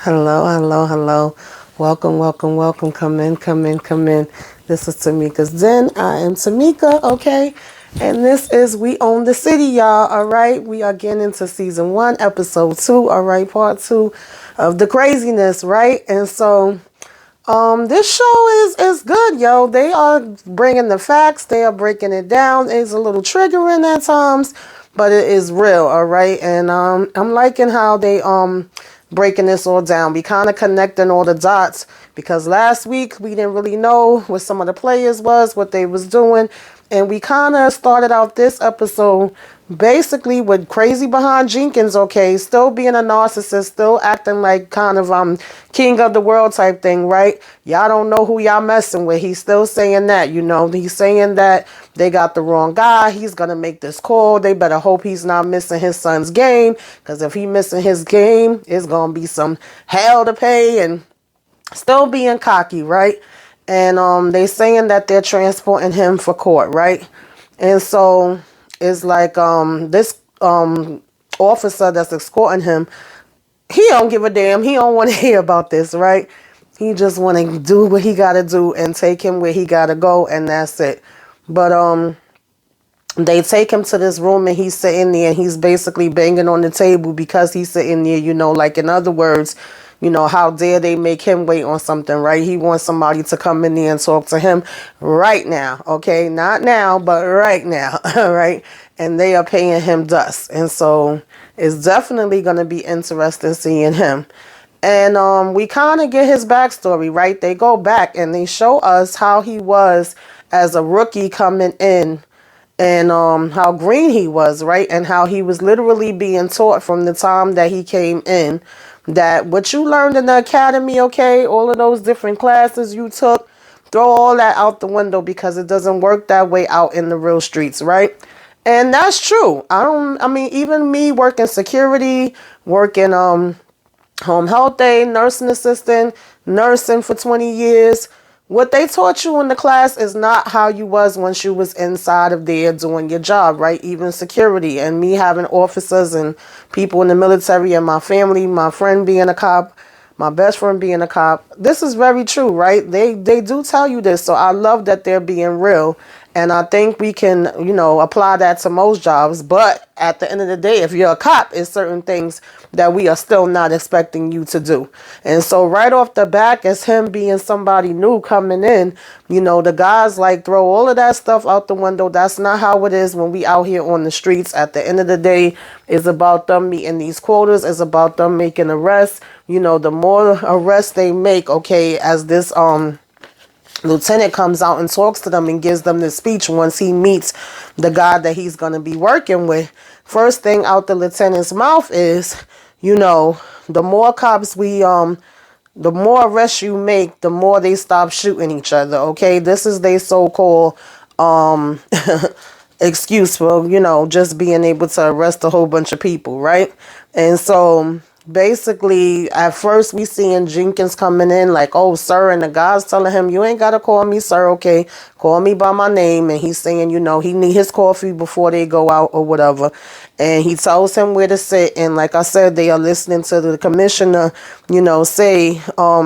Hello, hello, hello. Welcome, welcome, welcome. Come in, come in, come in. This is Tamika's Den. I am Tamika, okay? And this is We Own the City, y'all, all right? We are getting into season 1, episode 2, all right? Part 2 of the craziness, right? And so this show is good, yo. They are bringing the facts. They are breaking it down. It's a little triggering at times, but it is real, all right. And I'm liking how they breaking this all down. We kind of connecting all the dots because last week we didn't really know what some of the players was, what they was doing, and we kind of started out this episode basically with crazy behind Jenkins, okay, still being a narcissist, still acting like kind of king of the world type thing, right? Y'all don't know who y'all messing with. He's still saying that, you know, he's saying that they got the wrong guy. He's gonna make this call. They better hope he's not missing his son's game, because if he missing his game, it's gonna be some hell to pay. And still being cocky, right? And they saying that they're transporting him for court, right? And so it's like this officer that's escorting him, he don't give a damn. He don't want to hear about this, right? He just want to do what he got to do and take him where he got to go, and that's it. But they take him to this room and he's sitting there and he's basically banging on the table because he's sitting there, you know, like in other words, you know, how dare they make him wait on something, right? He wants somebody to come in there and talk to him right now, okay? Not now, but right now, all right? And they are paying him dust. And so it's definitely going to be interesting seeing him. And we kind of get his backstory, right? They go back and they show us how he was as a rookie coming in, and how green he was, right? And how he was literally being taught from the time that he came in that what you learned in the academy, okay, all of those different classes you took, throw all that out the window because it doesn't work that way out in the real streets, right? And that's true. I mean, even me working security, working home health aide, nursing assistant, nursing for 20 years, what they taught you in the class is not how you was once you was inside of there doing your job, right? Even security, and me having officers and people in the military, and my family, my friend being a cop, my best friend being a cop. This is very true, right? They do tell you this. So I love that they're being real. And I think we can, you know, apply that to most jobs. But at the end of the day, if you're a cop, it's certain things that we are still not expecting you to do. And so right off the back, as him being somebody new coming in, you know, the guys like throw all of that stuff out the window. That's not how it is when we out here on the streets. At the end of the day, it's about them meeting these quotas. It's about them making arrests. You know, the more arrests they make, okay, as this lieutenant comes out and talks to them and gives them the speech once he meets the guy that he's going to be working with, first thing out the lieutenant's mouth is, you know, the more cops the more arrests you make, the more they stop shooting each other, okay? This is their so-called excuse for, you know, just being able to arrest a whole bunch of people, right? And so basically, at first we seeing Jenkins coming in like, oh, sir, and the guy's telling him, you ain't got to call me sir, okay? Call me by my name. And he's saying, you know, he need his coffee before they go out or whatever. And he tells him where to sit. And like I said, they are listening to the commissioner, you know, say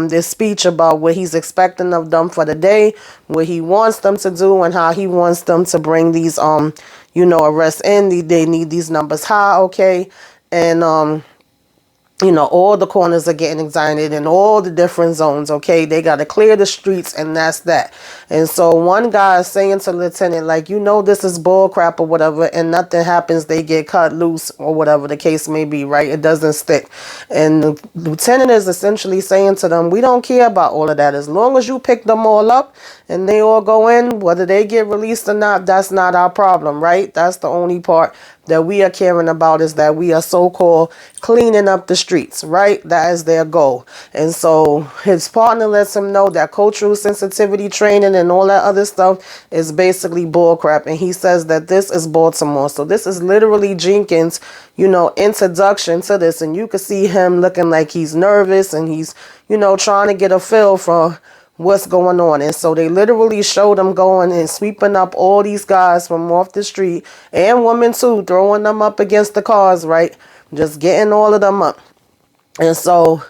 this speech about what he's expecting of them for the day, what he wants them to do, and how he wants them to bring these, you know, arrests in. They need these numbers high, okay? And you know, all the corners are getting examined in all the different zones, okay? They got to clear the streets, and that's that. And so one guy is saying to Lieutenant, like, you know, this is bull crap or whatever, and nothing happens. They get cut loose or whatever the case may be, right? It doesn't stick. And the lieutenant is essentially saying to them, we don't care about all of that. As long as you pick them all up and they all go in, whether they get released or not, that's not our problem, right? That's the only part that we are caring about, is that we are so-called cleaning up the streets, right? That is their goal. And so his partner lets him know that cultural sensitivity training and all that other stuff is basically bullcrap. And he says that this is Baltimore. So this is literally Jenkins, you know, introduction to this. And you can see him looking like he's nervous and he's, you know, trying to get a feel for what's going on. And so they literally showed them going and sweeping up all these guys from off the street, and women too, throwing them up against the cars, right? Just getting all of them up. And so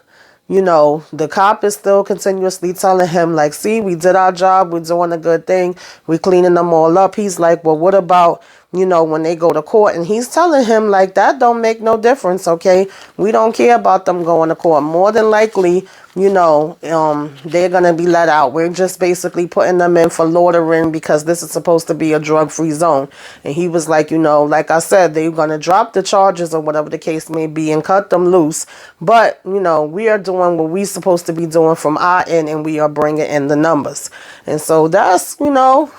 the cop is still continuously telling him, like, see, we did our job. We're doing a good thing. We're cleaning them all up. He's like, well, what about, when they go to court? And he's telling him, like, that don't make no difference, okay? We don't care about them going to court. More than likely, they're going to be let out. We're just basically putting them in for loitering because this is supposed to be a drug-free zone. And he was like, like I said, they're going to drop the charges or whatever the case may be and cut them loose. But, we are doing what we're supposed to be doing from our end, and we are bringing in the numbers. And so that's, we know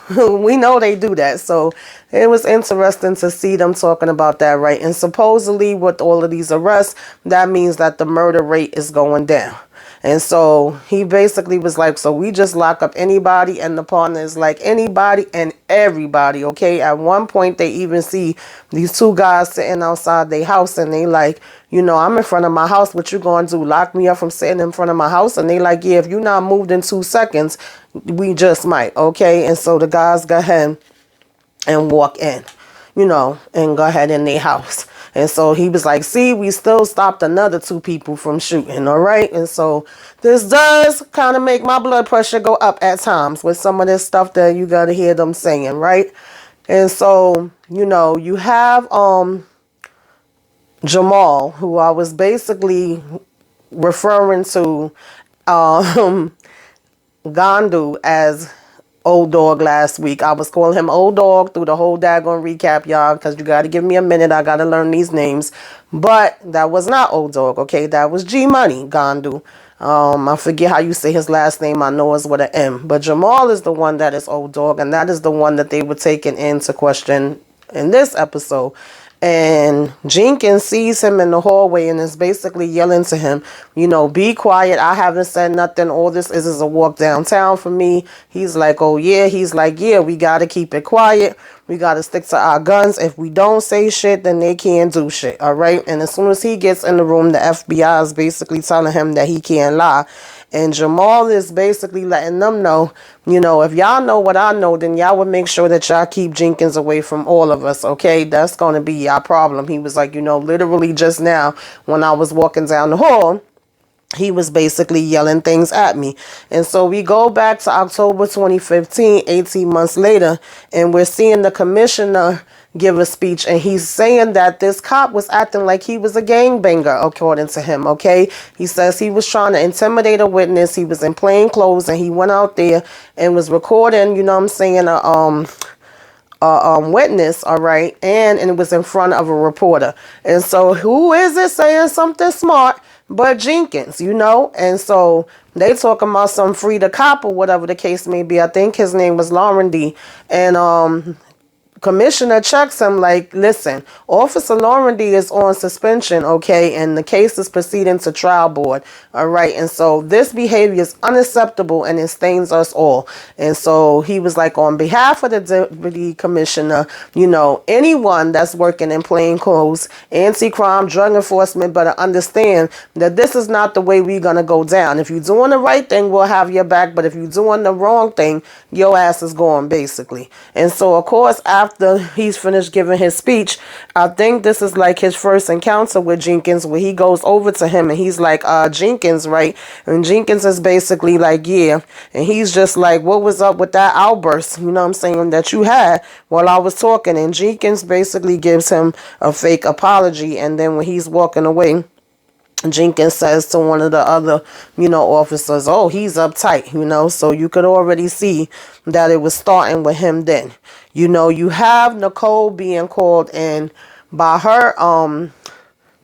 they do that. So it was interesting to see them talking about that, right? And supposedly with all of these arrests, that means that the murder rate is going down. And so he basically was like, so we just lock up anybody, and the partner is like, anybody and everybody, okay? At one point, they even see these two guys sitting outside their house, and they like, I'm in front of my house. What you going to do? Lock me up from sitting in front of my house? And they like, yeah, if you're not moved in 2 seconds, we just might, okay? And so the guys go ahead and walk in, and go ahead in their house. And so he was like, see, we still stopped another 2 people from shooting, all right? And so this does kind of make my blood pressure go up at times with some of this stuff that you got to hear them saying, right? And so, you have Jamal, who I was basically referring to Gandu as Old Dog last week. I was calling him Old Dog through the whole daggone recap, y'all, because you got to give me a minute. I got to learn these names. But that was not Old Dog, okay? That was G Money, Gandu. I forget how you say his last name. I know it's with an M. But Jamal is the one that is Old Dog, and that is the one that they were taking into question in this episode. And Jenkins sees him in the hallway and is basically yelling to him, be quiet. I haven't said nothing. All this is a walk downtown for me. He's like, oh, yeah. He's like, yeah, we got to keep it quiet. We got to stick to our guns. If we don't say shit, then they can't do shit. All right. And as soon as he gets in the room, the FBI is basically telling him that he can't lie. And Jamal is basically letting them know, if y'all know what I know, then y'all would make sure that y'all keep Jenkins away from all of us, okay? That's going to be y'all problem. He was like, literally just now when I was walking down the hall, he was basically yelling things at me. And so we go back to October 2015, 18 months later, and we're seeing the commissioner give a speech, and he's saying that this cop was acting like he was a gangbanger, according to him, okay? He says he was trying to intimidate a witness. He was in plain clothes, and he went out there and was recording, a witness, all right? And it was in front of a reporter. And so who is it saying something smart but Jenkins, And so they talking about some free the cop or whatever the case may be. I think his name was Lauren D. And Commissioner checks him like, listen, Officer Laurendy is on suspension, okay, and the case is proceeding to trial board, all right, and so this behavior is unacceptable and it stains us all. And so he was like, on behalf of the deputy commissioner, anyone that's working in plain clothes, anti-crime, drug enforcement, better understand that this is not the way we're going to go down. If you're doing the right thing, we'll have your back, but if you're doing the wrong thing, your ass is going, basically. And so, of course, after he's finished giving his speech, I think this is like his first encounter with Jenkins, where he goes over to him and he's like, Jenkins, right? And Jenkins is basically like, yeah. And he's just like, what was up with that outburst, that you had while I was talking? And Jenkins basically gives him a fake apology. And then when he's walking away, Jenkins says to one of the other, officers, oh, he's uptight, so you could already see that it was starting with him then. You have Nicole being called in by her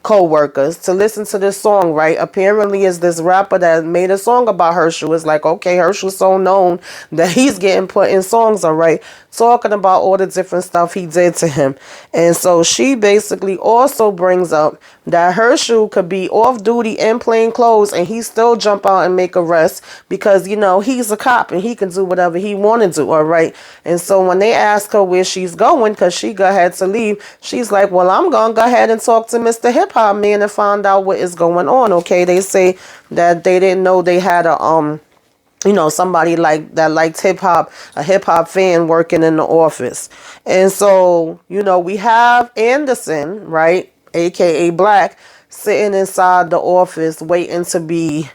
co-workers to listen to this song, right? Apparently it's this rapper that made a song about Herschel. It's like, okay, Herschel's so known that he's getting put in songs, all right, talking about all the different stuff he did to him. And so she basically also brings up that Herschel could be off duty in plain clothes and he still jump out and make arrests because, he's a cop and he can do whatever he want to do, all right? And so when they ask her where she's going, because she go ahead to leave, she's like, well, I'm going to go ahead and talk to Mr. Hip Hop Man and find out what is going on, okay? They say that they didn't know they had a, somebody like that liked hip hop, a hip hop fan working in the office. And so, we have Anderson, right, aka Black, sitting inside the office waiting to be,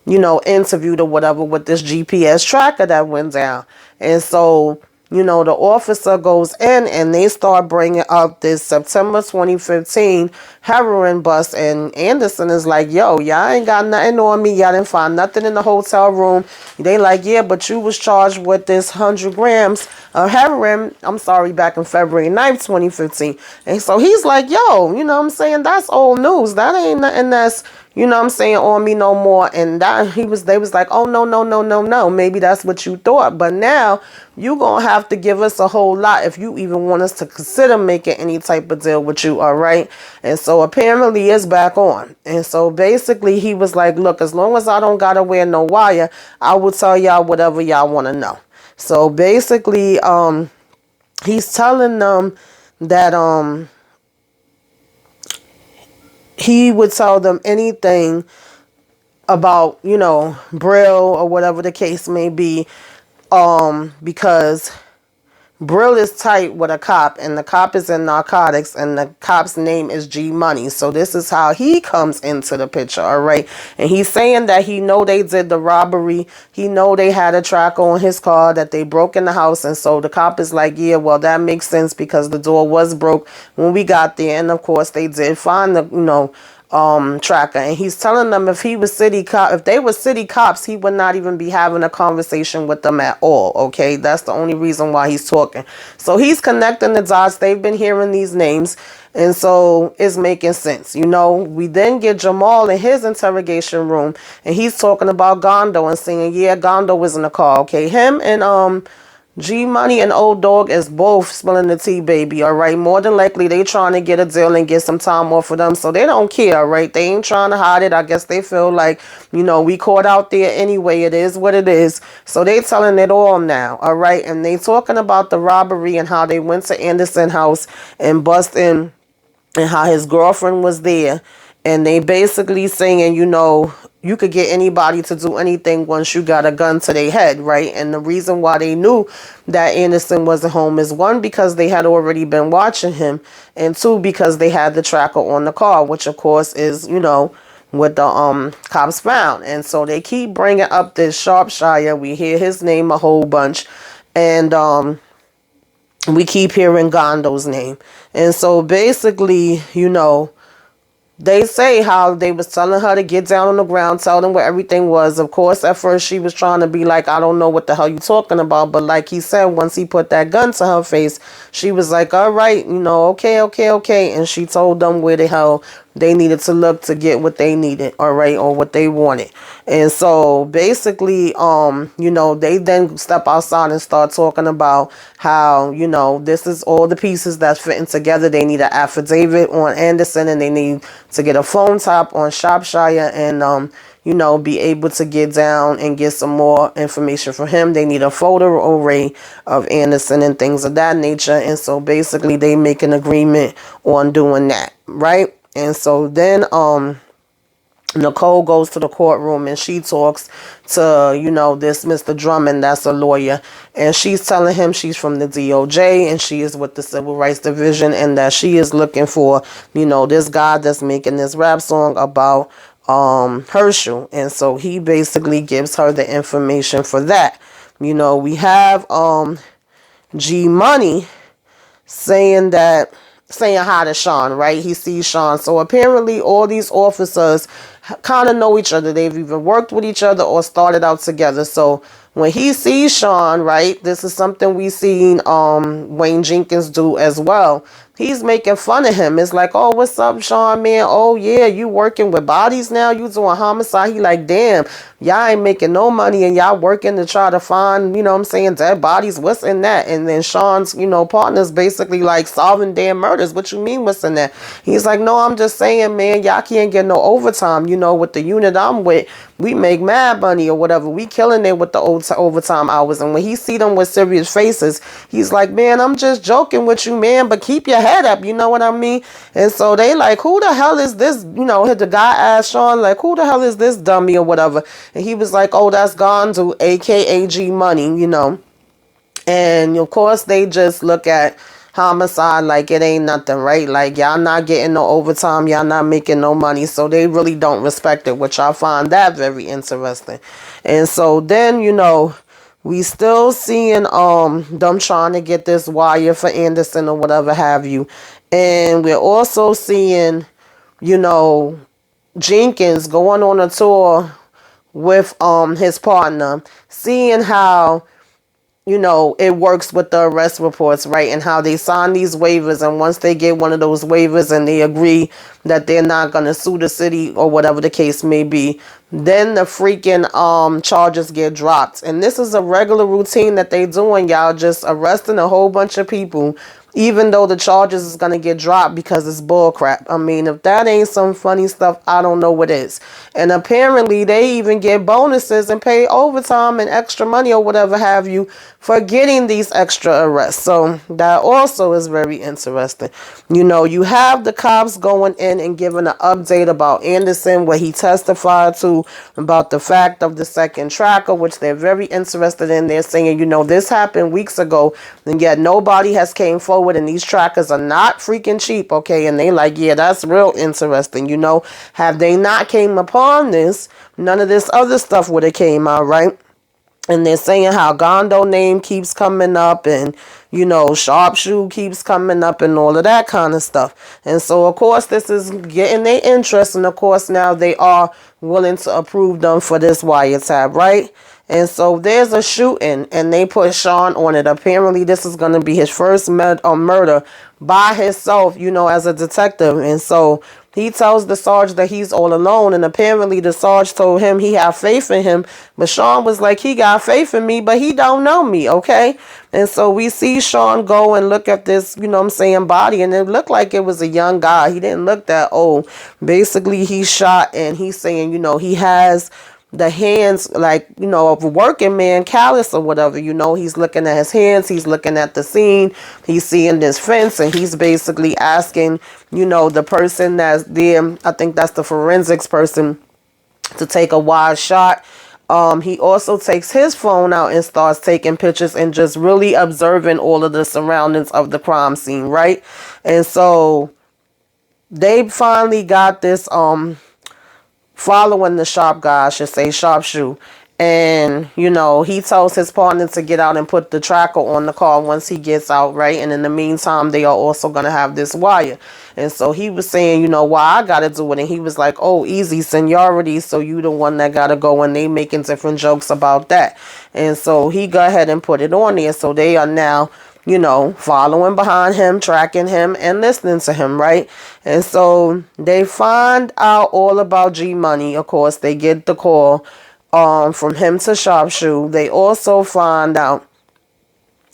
interviewed or whatever with this GPS tracker that went down. And so, the officer goes in and they start bringing up this September 2015 heroin bust. And Anderson is like, yo, y'all ain't got nothing on me. Y'all didn't find nothing in the hotel room. They like, yeah, but you was charged with this 100 grams of heroin, back in February 9th, 2015. And so he's like, yo, that's old news. That ain't nothing that's, on me no more. And they was like, oh, no. Maybe that's what you thought. But now you gonna have to give us a whole lot if you even want us to consider making any type of deal with you. All right. And so apparently it's back on. And so basically he was like, look, as long as I don't gotta wear no wire, I will tell y'all whatever y'all want to know. So basically, he's telling them that, he would tell them anything about, Brill or whatever the case may be, because Brill is tight with a cop, and the cop is in narcotics, and the cop's name is G Money. So this is how he comes into the picture, all right? And he's saying that he know they did the robbery. He know they had a tracker on his car, that they broke in the house. And so the cop is like, yeah, well, that makes sense because the door was broke when we got there. And of course they did find the, tracker. And he's telling them if they were city cops, he would not even be having a conversation with them at all. Okay, that's the only reason why he's talking. So he's connecting the dots. They've been hearing these names, and so it's making sense. We then get Jamal in his interrogation room, and he's talking about Gondo and saying, yeah, Gondo was in the car. Okay, him and G Money and Old Dog is both spilling the tea, baby, all right? More than likely, they trying to get a deal and get some time off of them, so they don't care, all right? They ain't trying to hide it. I guess they feel like, we caught out there anyway. It is what it is. So they telling it all now, all right? And they talking about the robbery and how they went to Anderson house and bust in and how his girlfriend was there. And they basically saying, you could get anybody to do anything once you got a gun to their head, right? And the reason why they knew that Anderson wasn't home is, one, because they had already been watching him, and two, because they had the tracker on the car, which of course is, what the cops found. And so they keep bringing up this Sharpshire. We hear his name a whole bunch, and we keep hearing Gondo's name. And so basically, they say how they was telling her to get down on the ground, tell them where everything was. Of course, at first she was trying to be like, I don't know what the hell you talking about. But like he said, once he put that gun to her face, she was like, all right, okay. And she told them where the hell they needed to look to get what they needed, all right, or what they wanted. And so basically, they then step outside and start talking about how, this is all the pieces that's fitting together. They need an affidavit on Anderson, and they need to get a phone tap on Shropshire, and be able to get down and get some more information from him. They need a photo array of Anderson and things of that nature. And so basically they make an agreement on doing that, right? And so then Nicole goes to the courtroom and she talks to, this Mr. Drummond, that's a lawyer. And she's telling him she's from the DOJ and she is with the Civil Rights Division, and that she is looking for, this guy that's making this rap song about Herschel. And so he basically gives her the information for that. We have G Money saying hi to Sean, right? He sees Sean. So apparently all these officers kind of know each other. They've either worked with each other or started out together. So when he sees Sean, right, this is something we seen Wayne Jenkins do as well. He's making fun of him. It's like, oh, what's up, Sean, man? Oh, yeah, you working with bodies now? You doing homicide? He like, damn, y'all ain't making no money and y'all working to try to find, dead bodies. What's in that? And then Sean's, partner's basically like, solving damn murders. What you mean, what's in that? He's like, no, I'm just saying, man, y'all can't get no overtime. With the unit I'm with, we make mad money or whatever. We killing it with the overtime hours. And when he see them with serious faces, he's like, man, I'm just joking with you, man, but keep your head up. You know what I mean? And so they like, who the hell is this? The guy asked Sean, like, who the hell is this dummy or whatever? And he was like, oh, that's Gonzo, aka G Money, And of course they just look at homicide like it ain't nothing, right? Like, y'all not getting no overtime, y'all not making no money, so they really don't respect it, which I find that very interesting. And so then, we still seeing them trying to get this wire for Anderson or whatever have you. And we're also seeing, Jenkins going on a tour with his partner, seeing how it works with the arrest reports, right? And how they sign these waivers. And once they get one of those waivers and they agree that they're not going to sue the city or whatever the case may be, then the freaking charges get dropped. And this is a regular routine that they doing, y'all, just arresting a whole bunch of people, even though the charges is going to get dropped because it's bullcrap. I mean, if that ain't some funny stuff, I don't know what is. And apparently they even get bonuses and pay overtime and extra money or whatever have you for getting these extra arrests. So that also is very interesting. You have the cops going in and giving an update about Anderson, where he testified to about the fact of the second tracker, which they're very interested in. They're saying, this happened weeks ago, and yet nobody has came forward, and these trackers are not freaking cheap, okay? And they like, yeah, that's real interesting. Have they not came upon this, none of this other stuff would have came out, right? And they're saying how Gondo name keeps coming up, and Sharpshoe keeps coming up, and all of that kind of stuff. And so, of course, this is getting their interest, and of course now they are willing to approve them for this wiretap, right? And so there's a shooting, and they put Sean on it. Apparently, this is going to be his first murder by himself, as a detective. And so he tells the Sarge that he's all alone, and apparently the Sarge told him he had faith in him. But Sean was like, he got faith in me, but he don't know me, okay? And so we see Sean go and look at this, body, and it looked like it was a young guy. He didn't look that old. Basically, he's shot, and he's saying, he has the hands like, of a working man, callous or whatever. He's looking at his hands, he's looking at the scene, he's seeing this fence, and he's basically asking, the person that's there, I think that's the forensics person, to take a wide shot. He also takes his phone out and starts taking pictures and just really observing all of the surroundings of the crime scene, right? And so they finally got this following the shop guy, I should say, Sharpshoe. And, he tells his partner to get out and put the tracker on the car once he gets out, right? And in the meantime, they are also going to have this wire. And so he was saying, why I got to do it. And he was like, oh, easy, seniority, so you the one that got to go. And they making different jokes about that. And so he go ahead and put it on there. So they are now, following behind him, tracking him, and listening to him, right? And so they find out all about G Money. Of course, they get the call from him to Sharpshoe. They also find out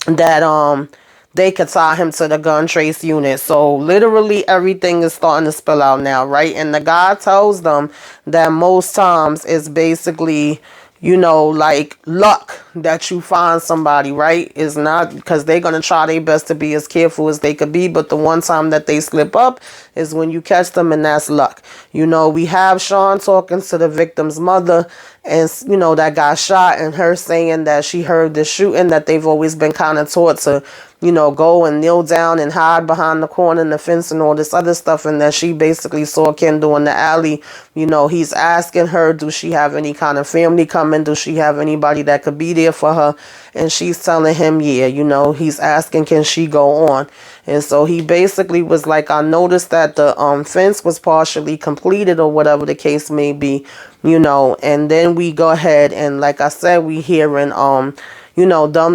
that they could tie him to the gun trace unit. So literally everything is starting to spill out now, right? And the guy tells them that most times it's basically, like luck that you find somebody, right? It's not because they're going to try their best to be as careful as they could be. But the one time that they slip up is when you catch them, and that's luck. We have Sean talking to the victim's mother, and, that got shot, and her saying that she heard the shooting, that they've always been kind of taught to, go and kneel down and hide behind the corner and the fence and all this other stuff. And that she basically saw Kendall in the alley. He's asking her, do she have any kind of family coming? Do she have anybody that could be there for her? And she's telling him, yeah, he's asking, can she go on? And so he basically was like, I noticed that the fence was partially completed or whatever the case may be, and then we go ahead and, like I said, we hearing, them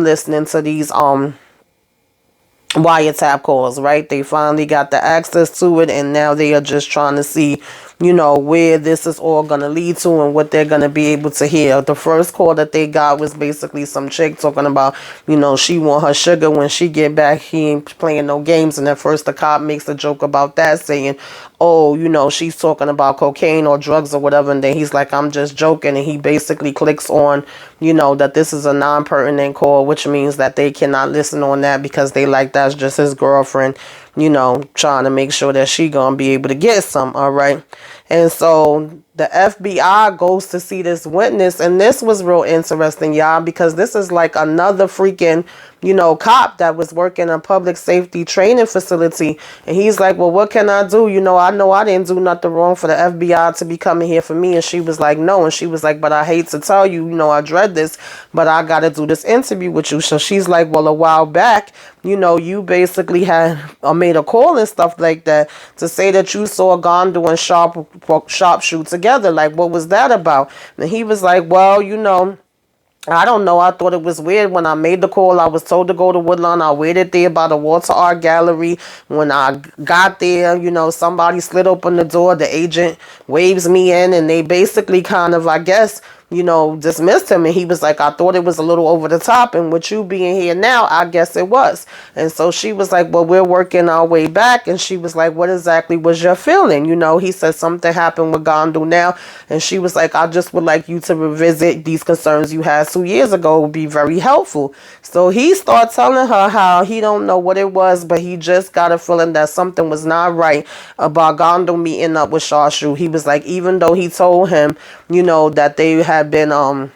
listening to these, wiretap calls, right? They finally got the access to it, and now they are just trying to see, where this is all going to lead to and what they're going to be able to hear. The first call that they got was basically some chick talking about, she want her sugar when she get back. He ain't playing no games. And at first the cop makes a joke about that, saying, oh, she's talking about cocaine or drugs or whatever. And then he's like, I'm just joking. And he basically clicks on, that this is a non-pertinent call, which means that they cannot listen on that because they like that's just his girlfriend, trying to make sure that she gonna be able to get some. All right. And so the FBI goes to see this witness. And this was real interesting, y'all, because this is like another freaking, cop that was working in a public safety training facility. And he's like, well, what can I do? I know I didn't do nothing wrong for the FBI to be coming here for me. And she was like, no. And she was like, but I hate to tell you, I dread this, but I got to do this interview with you. So she's like, well, a while back, you basically had made a call and stuff like that to say that you saw Gondu and Sharpshoot together. Like, what was that about? And he was like, well, I don't know. I thought it was weird. When I made the call, I was told to go to Woodlawn. I waited there by the Walter Art Gallery. When I got there, somebody slid open the door. The agent waves me in, and they basically kind of, I guess, dismissed him. And he was like, I thought it was a little over the top. And with you being here now, I guess it was. And so she was like, well, we're working our way back. And she was like, what exactly was your feeling? He said something happened with Gondu now. And she was like, I just would like you to revisit these concerns you had 2 years ago. It would be very helpful. So he started telling her how he don't know what it was, but he just got a feeling that something was not right about Gondu meeting up with Shashu. He was like, even though he told him, that they had been known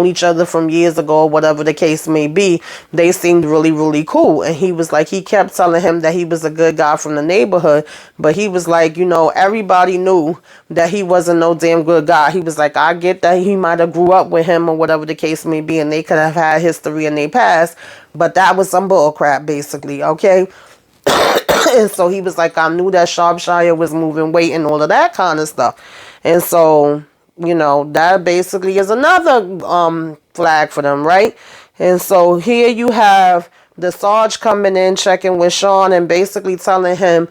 each other from years ago, or whatever the case may be, they seemed really, really cool. And he was like, he kept telling him that he was a good guy from the neighborhood, but he was like, everybody knew that he wasn't no damn good guy. He was like, I get that he might have grew up with him or whatever the case may be, and they could have had history in their past, but that was some bull crap, basically, okay? And so he was like, I knew that Sharpshire was moving weight and all of that kind of stuff. And so, that basically is another flag for them, right? And so here you have the Sarge coming in, checking with Sean and basically telling him,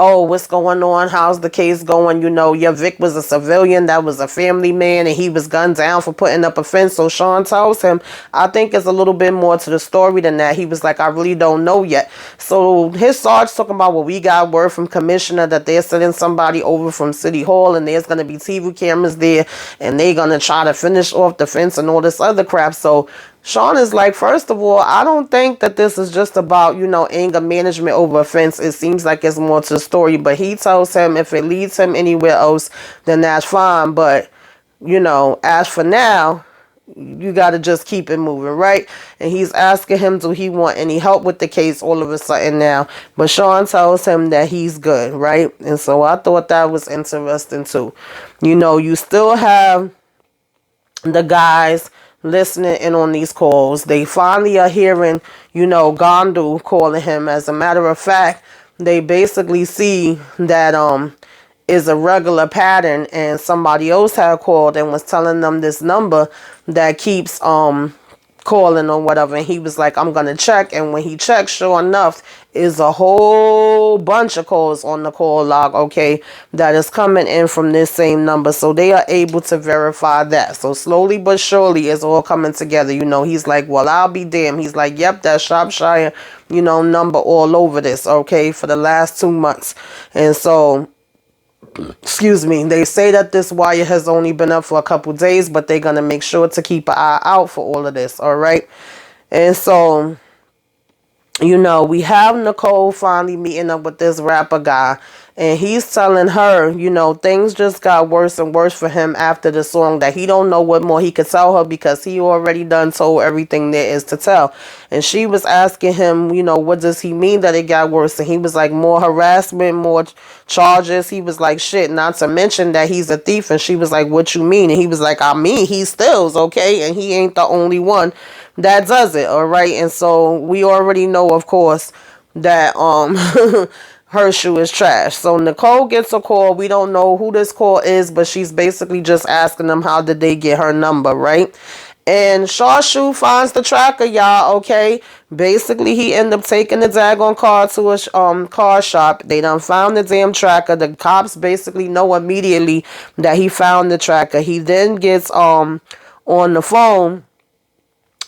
oh, what's going on? How's the case going? Your Vic was a civilian that was a family man and he was gunned down for putting up a fence. So Sean tells him, I think it's a little bit more to the story than that. He was like, I really don't know yet. So his Sarge talking about, well, we got word from Commissioner that they're sending somebody over from City Hall and there's going to be TV cameras there and they're going to try to finish off the fence and all this other crap. So Sean is like, first of all, I don't think that this is just about, anger management over offense. It seems like it's more to the story. But he tells him if it leads him anywhere else, then that's fine. But, as for now, you got to just keep it moving, right? And he's asking him, do he want any help with the case all of a sudden now? But Sean tells him that he's good, right? And so I thought that was interesting too. You still have the guys listening in on these calls. They finally are hearing, Gondu calling him. As a matter of fact, they basically see that is a regular pattern, and somebody else had called and was telling them this number that keeps calling or whatever. And he was like, I'm gonna check. And when he checked, sure enough, is a whole bunch of calls on the call log, okay, that is coming in from this same number. So they are able to verify that. So slowly but surely it's all coming together. He's like, well, I'll be damned. He's like, yep, that Shropshire, number all over this, okay, for the last 2 months. And so, excuse me, they say that this wire has only been up for a couple days, but they're going to make sure to keep an eye out for all of this, all right? And so, we have Nicole finally meeting up with this rapper guy, and he's telling her, things just got worse and worse for him after the song, that he don't know what more he could tell her because he already done told everything there is to tell. And she was asking him, what does he mean that it got worse? And he was like, more harassment, more charges. He was like, shit, not to mention that he's a thief. And she was like, what you mean? And he was like, I mean, he steals, okay? And he ain't the only one that does it, all right? And so we already know, of course, that her shoe is trash. So Nicole gets a call. We don't know who this call is, but she's basically just asking them how did they get her number, right? And Shawshoe finds the tracker, y'all, okay? Basically, he ended up taking the daggone car to a car shop. They done found the damn tracker. The cops basically know immediately that he found the tracker. He then gets on the phone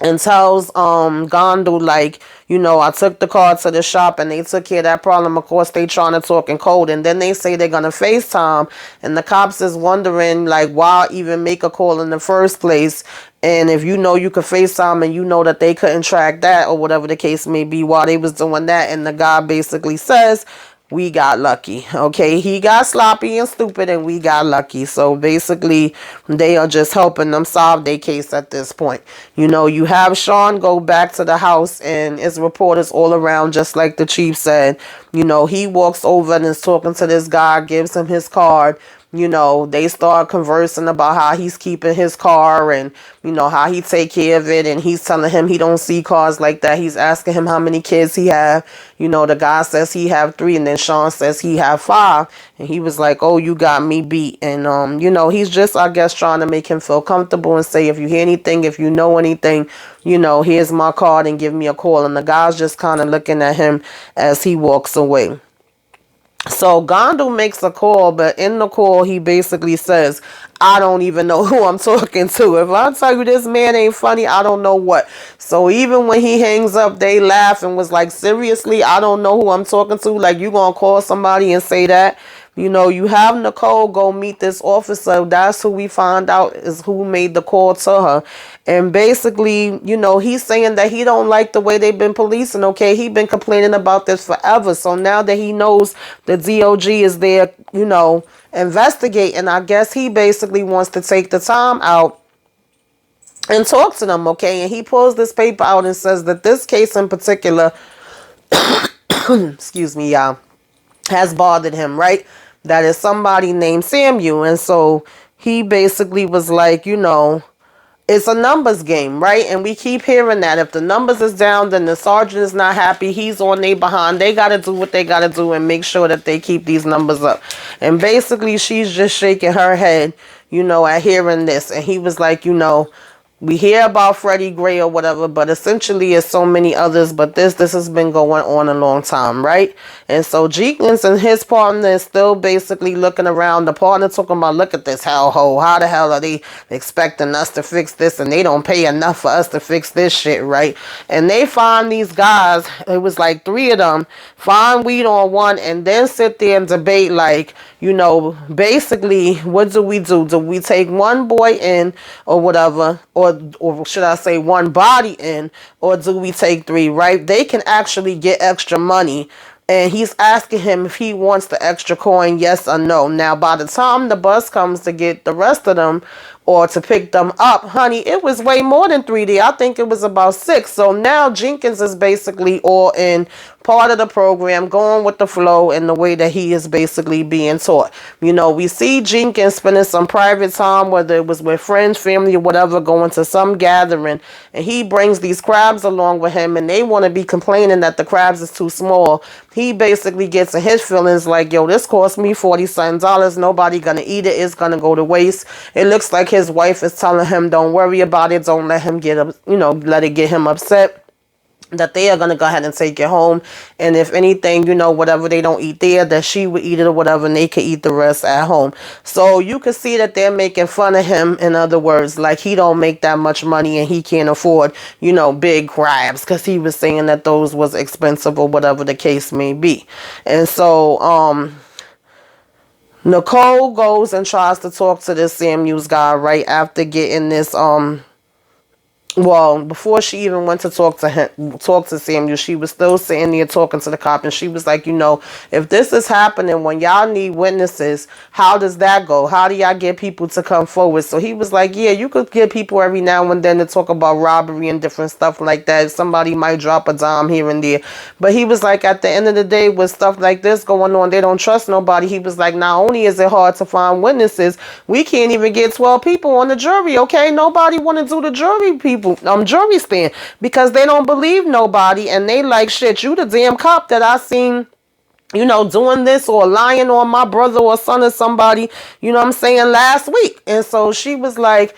and tells Gondu, like, I took the car to the shop and they took care of that problem. Of course, they trying to talk in code. And then they say they're going to FaceTime. And the cops is wondering, like, why even make a call in the first place? And if you could FaceTime and that they couldn't track that or whatever the case may be while they was doing that. And the guy basically says, we got lucky. Okay, he got sloppy and stupid and we got lucky. So basically they are just helping them solve their case at this point. You know, you have Sean go back to the house and his reporters all around, just like the chief said. You know, he walks over and is talking to this guy, gives him his card. You know, they start conversing about how he's keeping his car and, you know, how he take care of it. And he's telling him he don't see cars like that. He's asking him how many kids he have. You know, the guy says he have 3 and then Sean says he have 5. And he was like, oh, you got me beat. And, you know, he's just, I guess, trying to make him feel comfortable and say, if you hear anything, if you know anything, you know, here's my card and give me a call. And the guy's just kind of looking at him as he walks away. So Gondu makes a call, but in the call, he basically says, I don't even know who I'm talking to. If I tell you this man ain't funny, I don't know what. So even when he hangs up, they laugh and was like, seriously, I don't know who I'm talking to. Like, you gonna call somebody and say that? You know, you have Nicole go meet this officer. That's who we find out is who made the call to her. And basically, you know, he's saying that he don't like the way they've been policing, okay? He been complaining about this forever. So now that he knows the DOG is there, you know, investigating, I guess he basically wants to take the time out and talk to them, okay? And he pulls this paper out and says that this case in particular, excuse me, y'all, has bothered him, right? That is somebody named Samuel. And so he basically was like, you know, it's a numbers game, right? And we keep hearing that. If the numbers is down, then the sergeant is not happy. He's on their behind. They got to do what they got to do and make sure that they keep these numbers up. And basically, she's just shaking her head, you know, at hearing this. And he was like, you know, we hear about Freddie Gray or whatever, but essentially it's so many others. But this has been going on a long time, right? And so Jenkins and his partner is still basically looking around. The partner talking about, look at this hellhole. How the hell are they expecting us to fix this? And they don't pay enough for us to fix this shit, right? And they find these guys, it was like 3 of them, find weed on one and then sit there and debate like, you know, basically, what do we do? Do we take one boy in or whatever? Or should I say one body in? Or do we take 3, right? They can actually get extra money. And he's asking him if he wants the extra coin, yes or no. Now, by the time the bus comes to get the rest of them or to pick them up, honey, it was way more than 3D. I think it was about 6. So now Jenkins is basically all in, part of the program, going with the flow and the way that he is basically being taught. You know, we see Jenkins spending some private time, whether it was with friends, family, or whatever, going to some gathering, and he brings these crabs along with him, and they want to be complaining that the crabs is too small. He basically gets in his feelings like, yo, this cost me $40-something. Nobody gonna eat it. It's gonna go to waste. It looks like his wife is telling him, don't worry about it. Don't let him get up, you know, let it get him upset. That they are going to go ahead and take it home. And if anything, you know, whatever they don't eat there, that she would eat it or whatever, and they could eat the rest at home. So you can see that they're making fun of him. In other words, like he don't make that much money and he can't afford, you know, big crabs, because he was saying that those was expensive or whatever the case may be. And so, Nicole goes and tries to talk to this Samuels guy right after getting this, well, before she even went to talk to Samuel, she was still sitting there talking to the cop, and she was like, you know, if this is happening when y'all need witnesses, how does that go? How do y'all get people to come forward? So he was like, yeah, you could get people every now and then to talk about robbery and different stuff like that. Somebody might drop a dime here and there. But he was like, at the end of the day, with stuff like this going on, they don't trust nobody. He was like, not only is it hard to find witnesses, we can't even get 12 people on the jury, okay? Nobody want to do the jury stand, because they don't believe nobody, and they like, shit, you the damn cop that I seen, you know, doing this or lying on my brother or son or somebody, you know what I'm saying, last week. And so she was like,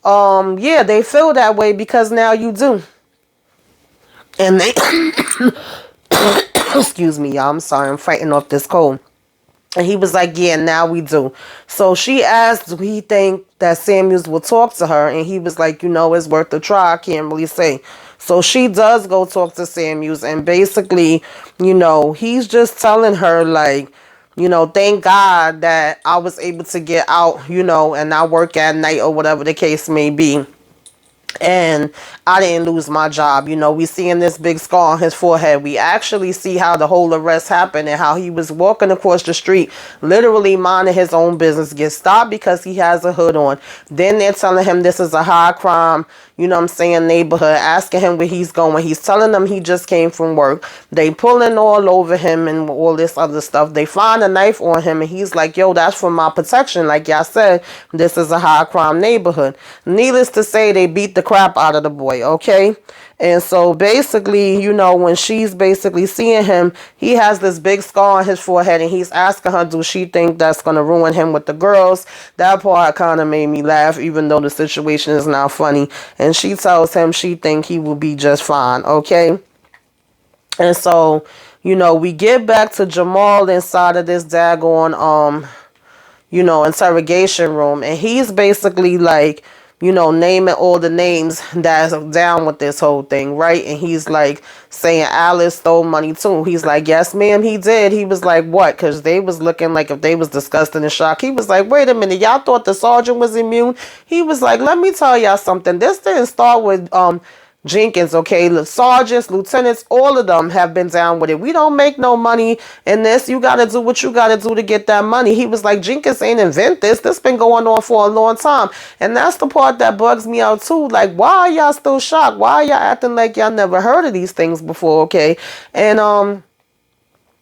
yeah, they feel that way because now you do. And they excuse me, y'all, I'm sorry, I'm fighting off this cold. And he was like, yeah, now we do. So she asked, do he think that Samuels will talk to her? And he was like, you know, it's worth a try. I can't really say. So she does go talk to Samuels. And basically, you know, he's just telling her, like, you know, thank God that I was able to get out, you know, and not work at night or whatever the case may be. and I didn't lose my job. You know, we seeing this big scar on his forehead. We actually see how the whole arrest happened and how he was walking across the street, literally minding his own business, get stopped because he has a hood on. Then they're telling him this is a high crime, you know what I'm saying, neighborhood, asking him where he's going. He's telling them he just came from work. They pulling all over him and all this other stuff. They find a knife on him and he's like, yo, that's for my protection. Like y'all said, this is a high crime neighborhood. Needless to say, they beat the crap out of the boy, okay? And so basically, you know, when she's basically seeing him, he has this big scar on his forehead and he's asking her, do she think that's going to ruin him with the girls? That part kind of made me laugh, even though the situation is not funny. And she tells him she think he will be just fine, okay? And so, you know, we get back to Jamal inside of this daggone, you know, interrogation room. And he's basically like, you know, naming all the names that's down with this whole thing, right? And he's like saying Alice stole money too. He's like, yes, ma'am, he did. He was like, what? Because they was looking like if they was disgusted and shocked. He was like, wait a minute, y'all thought the sergeant was immune? He was like, let me tell y'all something. This didn't start with Jenkins, okay? The sergeants, lieutenants, all of them have been down with it. We don't make no money in this. You got to do what you got to do to get that money. He was like, Jenkins ain't invent this. This been going on for a long time. And that's the part that bugs me out too. Like, why are y'all still shocked? Why are y'all acting like y'all never heard of these things before, okay? And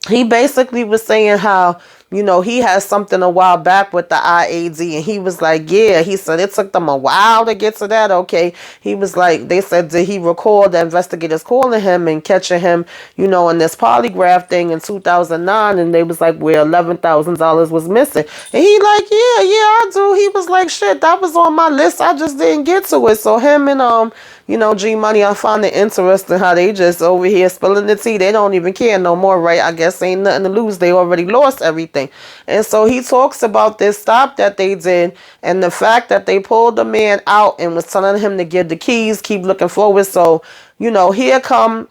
he basically was saying how, you know, he had something a while back with the IAD, and he was like, yeah, he said it took them a while to get to that, okay? He was like, they said, did he recall the investigators calling him and catching him, you know, in this polygraph thing in 2009, and they was like, where $11,000 was missing. And he like, yeah, I do. He was like, shit, that was on my list. I just didn't get to it. So him and, you know, G Money, I find it interesting how they just over here spilling the tea. They don't even care no more, right? I guess ain't nothing to lose. They already lost everything. And so he talks about this stop that they did and the fact that they pulled the man out and was telling him to give the keys, keep looking forward. So, you know, here come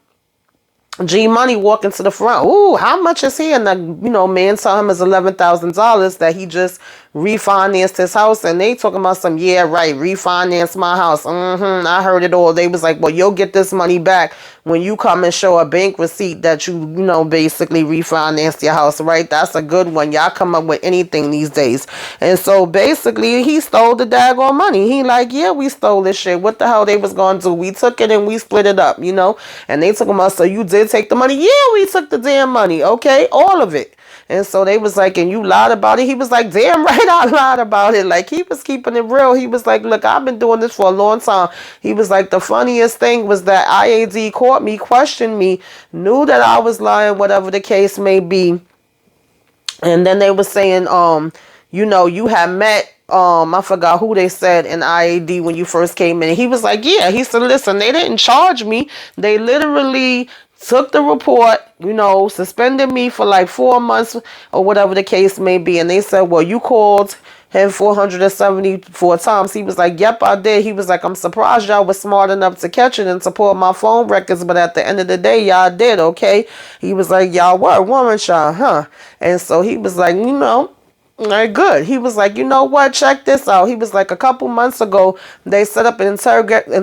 G Money walking to the front. Ooh, how much is he? And the, you know, man tell him it's $11,000 that he just refinanced his house. And they talking about some, yeah, right, refinance my house. I heard it all. They was like, well, you'll get this money back when you come and show a bank receipt that you know, basically refinanced your house, right? That's a good one. Y'all come up with anything these days. And so basically he stole the daggone money. He like, yeah, we stole this shit. What the hell they was going to do? We took it and we split it up, you know? And they took him out, so you did take the money? Yeah, we took the damn money, okay? All of it. And so they was like, and you lied about it? He was like, damn right, I lied about it. Like, he was keeping it real. He was like, look, I've been doing this for a long time. He was like, the funniest thing was that IAD caught me, questioned me, knew that I was lying, whatever the case may be. And then they were saying, you know, you had met, I forgot who they said in IAD when you first came in. He was like, yeah. He said, listen, they didn't charge me. They literally took the report, you know, suspended me for like 4 months or whatever the case may be. And they said, well, you called him 474 times. He was like, yep, I did. He was like, I'm surprised y'all was smart enough to catch it and to pull my phone records. But at the end of the day, y'all did, okay? He was like, y'all were warrant y'all, huh? And so he was like, you know, all right, good. He was like, you know what? Check this out. He was like, a couple months ago, they set up an interrogatory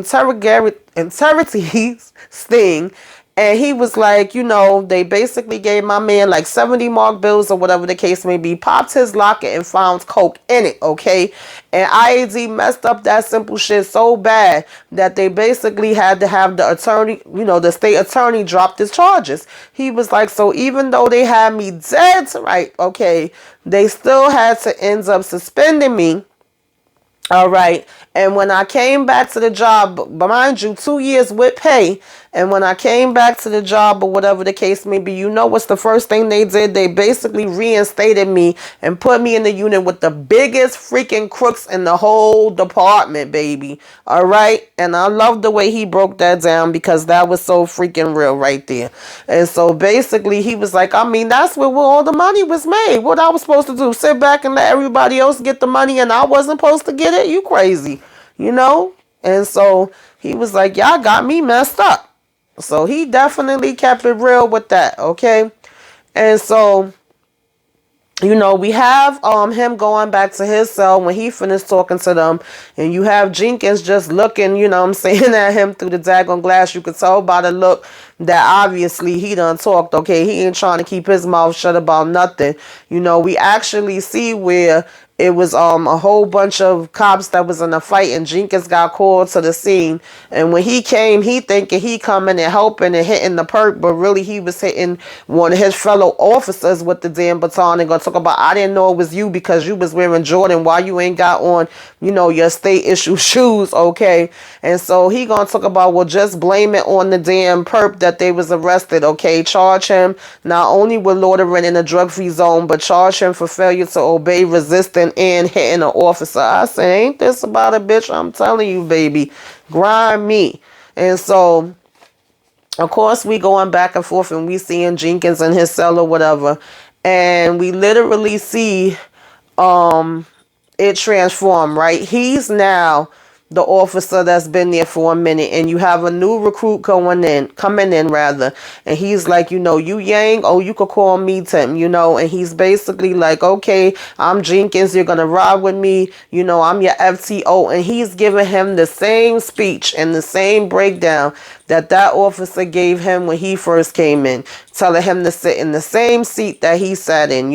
sting. And he was like, you know, they basically gave my man like 70 mark bills or whatever the case may be, popped his locker and found coke in it, okay? And IAD messed up that simple shit so bad that they basically had to have the attorney, you know, the state attorney drop his charges. He was like, so even though they had me dead to right, okay, they still had to end up suspending me. All right. And when I came back to the job, mind you, 2 years with pay. And when I came back to the job or whatever the case may be, you know what's the first thing they did? They basically reinstated me and put me in the unit with the biggest freaking crooks in the whole department, baby. All right. And I love the way he broke that down because that was so freaking real right there. And so basically he was like, I mean, that's where all the money was made. What I was supposed to do, sit back and let everybody else get the money and I wasn't supposed to get it? You crazy, you know? And so he was like, y'all got me messed up. So he definitely kept it real with that, okay? And so we have him going back to his cell when he finished talking to them, and you have Jenkins just looking, I'm saying, at him through the daggone glass. You could tell by the look that obviously he done talked, okay? He ain't trying to keep his mouth shut about nothing. We actually see where it was a whole bunch of cops that was in a fight, and Jenkins got called to the scene. And when he came, he thinking he coming and helping and hitting the perk, but really he was hitting one of his fellow officers with the damn baton and gonna talk about, I didn't know it was you because you was wearing Jordan while you ain't got on, your state issue shoes, okay? And so he gonna talk about, well, just blame it on the damn perp that they was arrested, okay? Charge him not only with loitering in a drug-free zone, but charge him for failure to obey, resisting, and hitting an officer. I say, ain't this about a bitch? I'm telling you, baby. Grind me. And so, of course, we going back and forth, and we seeing Jenkins in his cell or whatever. And we literally see it transform, right? He's now the officer that's been there for a minute, and you have a new recruit coming in rather, and he's like, you Yang, oh, you could call me Tim, and he's basically like, okay, I'm Jenkins, you're gonna ride with me, I'm your FTO, and he's giving him the same speech and the same breakdown that officer gave him when he first came in, telling him to sit in the same seat that he sat in,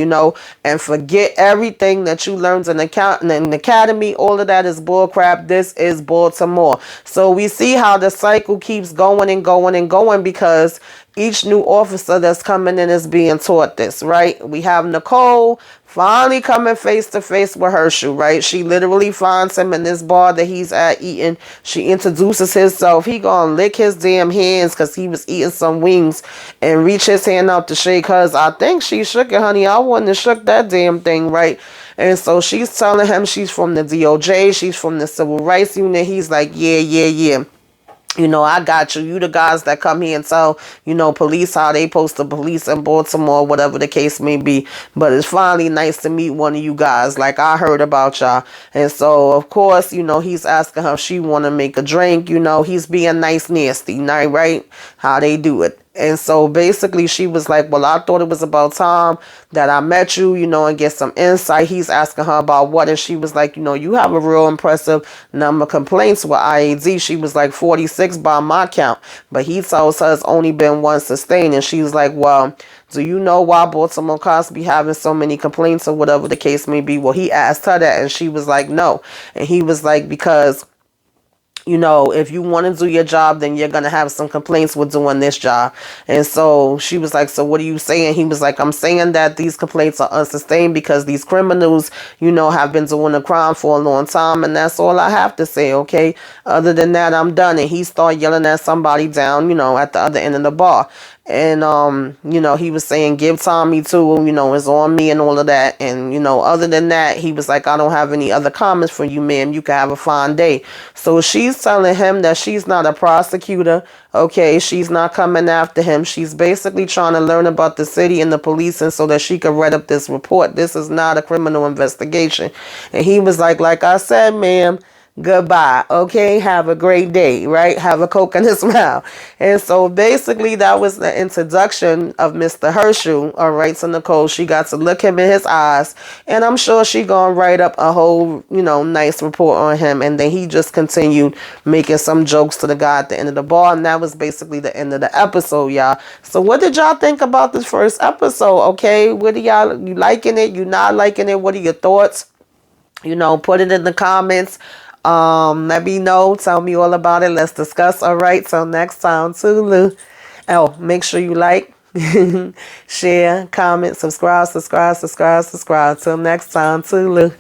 and forget everything that you learned in the academy. All of that is bullcrap. This is Baltimore. So we see how the cycle keeps going and going and going, because each new officer that's coming in is being taught this, right? We have Nicole finally coming face to face with Herschel, right? She literally finds him in this bar that he's at eating. She introduces herself. He gonna lick his damn hands because he was eating some wings, and reach his hand out to shake hers. I think she shook it, honey. I wouldn't have shook that damn thing, right? And so she's telling him she's from the DOJ. She's from the Civil Rights Unit. He's like, yeah. I got you. You the guys that come here and tell, police how they supposed to police in Baltimore, whatever the case may be. But it's finally nice to meet one of you guys. Like, I heard about y'all. And so, of course, he's asking her if she want to make a drink. He's being nice, nasty, right? How they do it. And so basically she was like, well, I thought it was about time that I met you, and get some insight. He's asking her about what, and she was like, you have a real impressive number of complaints with IAD. She was like 46 by my count, but he tells her it's only been one sustained. And she's like, well, do you know why Baltimore cops be having so many complaints or whatever the case may be? Well, he asked her that, and she was like, no. And he was like, because if you want to do your job, then you're going to have some complaints with doing this job. And so she was like, so what are you saying? He was like, I'm saying that these complaints are unsustained because these criminals, have been doing a crime for a long time. And that's all I have to say, okay? Other than that, I'm done. And he started yelling at somebody down, at the other end of the bar. And, he was saying, give Tommy too, it's on me and all of that. And, other than that, he was like, I don't have any other comments for you, ma'am. You can have a fine day. So she's telling him that she's not a prosecutor. Okay, she's not coming after him. She's basically trying to learn about the city and the police, and so that she could write up this report. This is not a criminal investigation. And he was like I said, ma'am, goodbye. Okay, have a great day, right? Have a Coke and a smile. And so basically that was the introduction of Mr. Herschel. All right, so Nicole, she got to look him in his eyes, and I'm sure she gonna write up a whole, nice report on him. And then he just continued making some jokes to the guy at the end of the bar, and that was basically the end of the episode, y'all. So what did y'all think about this first episode? Okay, what do y'all, you liking it? You not liking it? What are your thoughts? Put it in the comments. Let me know. Tell me all about it. Let's discuss. All right. Till next time. Toodaloo. Oh, make sure you like, share, comment, subscribe. Till next time. Toodaloo.